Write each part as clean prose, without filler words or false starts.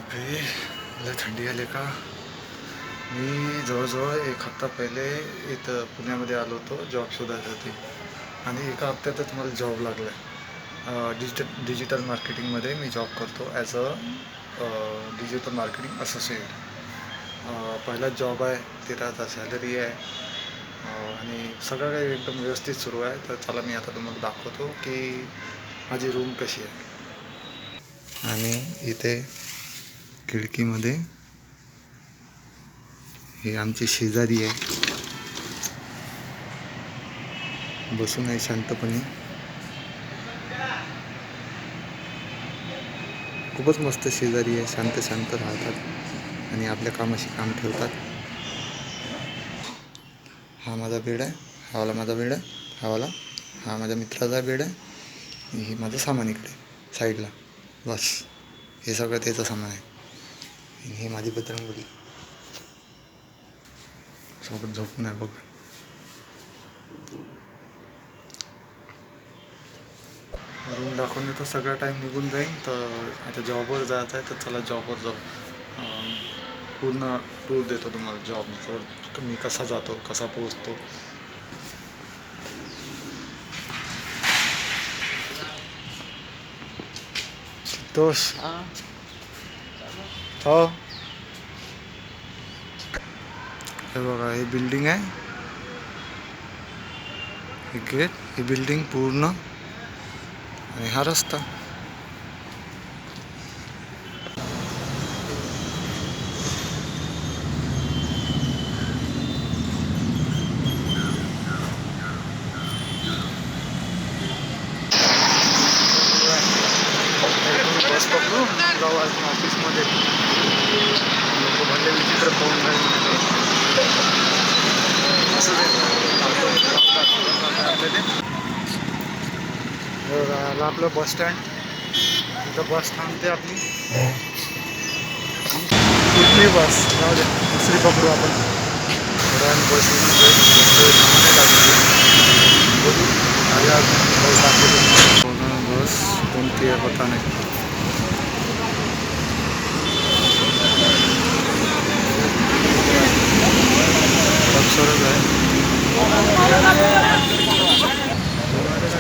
बापरे, मला थंडी आली का. मी जवळजवळ एक हप्ता पहिले इथं पुण्यामध्ये आलो होतो जॉब शोधायसाठी आणि एका हप्त्यातच मला जॉब लागला आहे. डिजिटल मार्केटिंगमध्ये मी जॉब करतो as a digital marketing associate. पहिलाच जॉब आहे, 13,000 सॅलरी आहे आणि सगळं काही एकदम व्यवस्थित सुरू आहे. तर चला मी आता तुम्हाला दाखवतो की माझी रूम कशी आहे. आणि इथे खिडकीमध्ये हे आमची शेजारी आहे, बसून आहे शांतपणे. खूपच मस्त शेजारी आहे, शांत शांत राहतात आणि आपल्या कामाशी काम ठेवतात. हा माझा बेड आहे, हा वाला माझा बेड आहे, हा माझ्या मित्राचा बेड आहे, हे माझं सामान इकडे साईडला. बस हे सगळं त्याचं सामान आहे. हे माझी बजरंगबली सोबत झोपून आहे बघ. रूम दाखवून तर सगळा टाईम निघून जाईल. तर आता जॉबवर जायचं आहे, तर चला जॉबवर जाऊ. पूर्ण टूर देतो तुम्हाला जॉबवर, मी कसा जातो, कसा पोहोचतो. तोष हो, हे बघा, हे बिल्डिंग आहे, हे गेट, ही बिल्डिंग पूर्ण आणि हा रस्ता. बस पकडू जाऊ आज ऑफिसमध्ये. लोक भरले विचित्र पाहून राहिले. असं आलं आपलं बस स्टँड. इथं बस थांबते आपली, कुठली बस जाऊ दे, दुसरी पकडू आपण. बस बघू आल्या बस दाखवतो. बस कोणती आहे पता नाही. सरच आहे.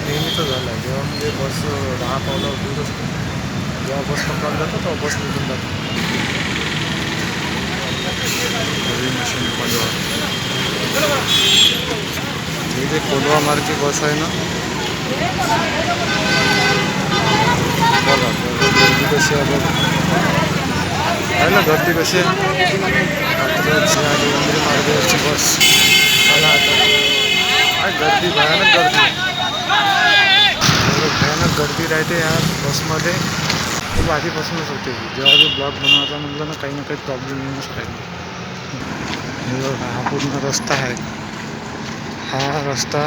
नेहमीच झालं आहे, जेव्हा म्हणजे बस 10 पावलं दूर असते, जेव्हा बस पकडला जातो तेव्हा बस निघून जातो. मशीन कोलवा, ही जे कोलवा मार्गी बस आहे ना, बघा गर्दी कशी आहे बघा. आहे ना गर्दी कशी आहे. वंदे मार्गावरची बस. चला आता काय गर्दी, भयानक गर्दी, भयानक गर्दी राहते या बसमध्ये. खूप आधीपासूनच होते. जेव्हा जो ब्लॉग बनवायचा म्हटलं ना, काही ना काही प्रॉब्लेम येऊनच राहील. हा पूर्ण रस्ता आहे, हा रस्ता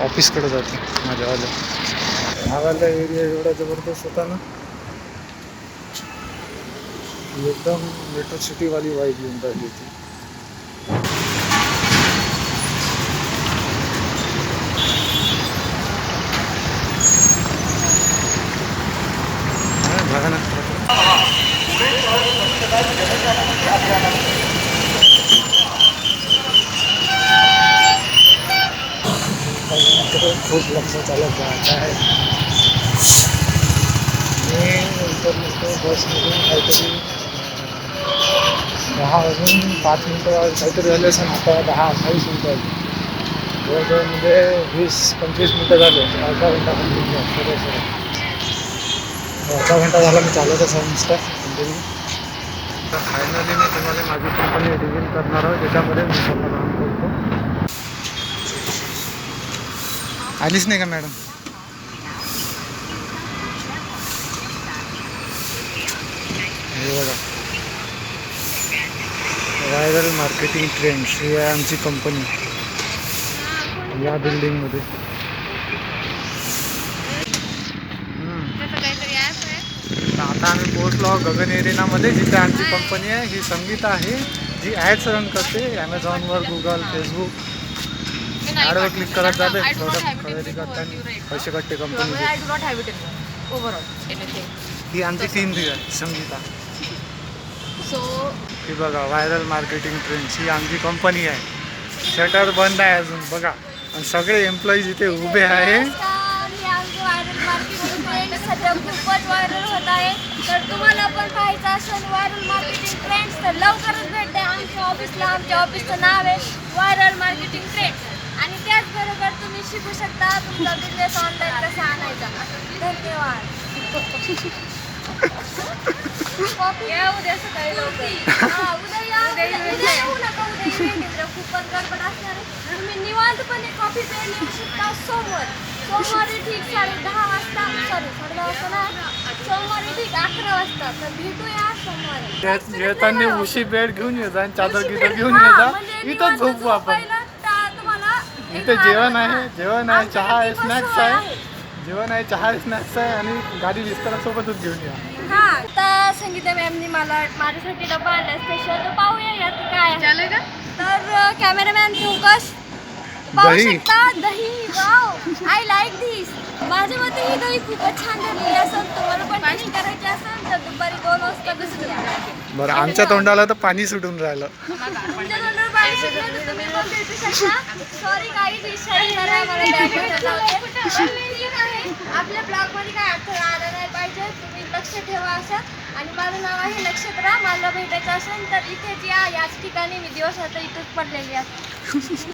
ऑफिसकडे जाते माझ्यावाल्या. हा एरिया एवढा जबरदस्त होता ना, एकदम मेट्रो सिटीवाली वाईब येऊन राहिली होती. भयानक खूप लक्ष चालत जात आहे. मी नंतर बसमधून काहीतरी 10 वाजून 5 मिनटं काहीतरी झाले असं, आता 10-28 मिनटं झाली. जवळजवळ म्हणजे 20-25 मिनटं झाले. अर्धा घंटा अर्धा घंटा झाला मी चालवतो संस्था कंटिन्यू. तर फायनली मी तुम्हाला माझी कंपनी रिव्हील करणार आहोत, ज्याच्यामध्ये मी स्वतः काम करतो. आलीच नाही का मॅडम? हे बघा, व्हायरल मार्केटिंग ट्रेंड्स, ही आहे आमची कंपनी या बिल्डिंगमध्ये. आता आम्ही पोहोचलो गगन एरिनामध्ये, जिथे आमची कंपनी आहे. ही संगीता आहे, जी ॲड्स रन करते ॲमेझॉनवर, गुगल, फेसबुक. ॲडवर क्लिक करत जाते, प्रोडक्ट खरेदी करताना पैसे कटते कंपनी. ही आमची टीम आहे संगीता. सो ही बघा व्हायरल मार्केटिंग ट्रेंड्स ही आमची कंपनी आहे. शटर बंद आहे अजून बघा, आणि सगळे एम्प्लॉईज इथे उभे आहे. व्हायरल मार्केटिंग ट्रेंड सध्या खूपच व्हायरल होत आहे. तर तुम्हाला पण पाहायचं असेल व्हायरल मार्केटिंग ट्रेंड्स तर लवकरच भेटते आमच्या ऑफिसला. आमच्या ऑफिसचं नाव आहे व्हायरल मार्केटिंग ट्रेंड्स. आणि त्याचबरोबर तुम्ही शिकू शकता तुमचा बिझनेस ऑनलाईन कसा आणायचा. धन्यवाद. या उद्या सकाळी लवकर. उद्या येऊ नका. उद्या इव्हेंट आहे, खूपच गडबड असणार आहे. तुम्ही निवांतपणे कॉफी प्यायला येऊ शकता सोमवारी ठीक 10:30 वाजता. सॉरी 10:30 वाजता नाही, सोमवारी ठीक 11 वाजता. तर भेटूया सोमवारी. येताना उशी बेड घेऊन येजा आणि चादर गिदर घेऊन येजा. इथं झोपू आपण. इथे जेवण आहे, चहा आहे, स्नॅक्स आहे. जेवण आहे, चहा आहे, स्नॅक्स आहे, आणि गाडी विस्तारासोबतच घेऊन या. हा, तर संगीता मॅमनी माझ्यासाठी डबा आणला स्पेशल. तर पाहूया यात काय झालं का. तर कॅमेरामॅन फोकस. पाहू शकता दही. वाव, आय लाईक दिस. माझ्या मते ही दही खूपच छान झालेली असेल. तुम्हाला पण टेस्ट करायची असेल तर दुपारी 2 वाजता घुसून या. बरं, आमच्या तोंडाला तर पाणी सुटून राहिलं. तुमच्या तोंडावर पाणी सुटलं तर तुम्ही पण भेटू शकता. सॉरी काही विषय करा, मला बॅकग्राऊंड ठीक आहे. आपल्या ब्लॉगमध्ये काय अडथळा आला नाही पाहिजे. तुम्ही लक्ष ठेवा असं. आणि माझं नाव आहे नक्षत्रा. मला भेटायचं असेल तर इथेच या. याच ठिकाणी मी दिवस आता इथेच पडलेली आहे.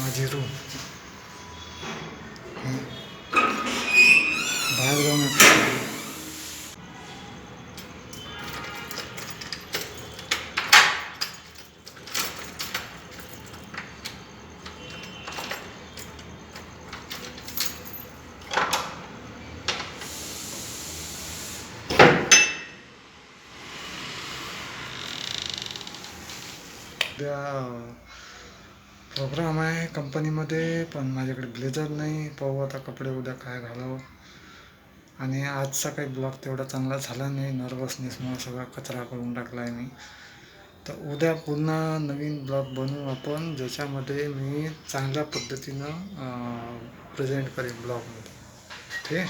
माझी रूम बाहेर जाऊन प्रोग्राम आहे कंपनीमध्ये, पण माझ्याकडे ब्लेझर नाही. पाहू आता कपडे उद्या काय घालावं. आणि आजचा काही ब्लॉग तेवढा चांगला झाला नाही, नर्वसनेसमुळे सगळा कचरा करून टाकला आहे मी. तर उद्या पुन्हा नवीन ब्लॉग बनवू आपण, ज्याच्यामध्ये मी चांगल्या पद्धतीनं प्रेझेंट करेन ब्लॉगमध्ये. ठीक आहे.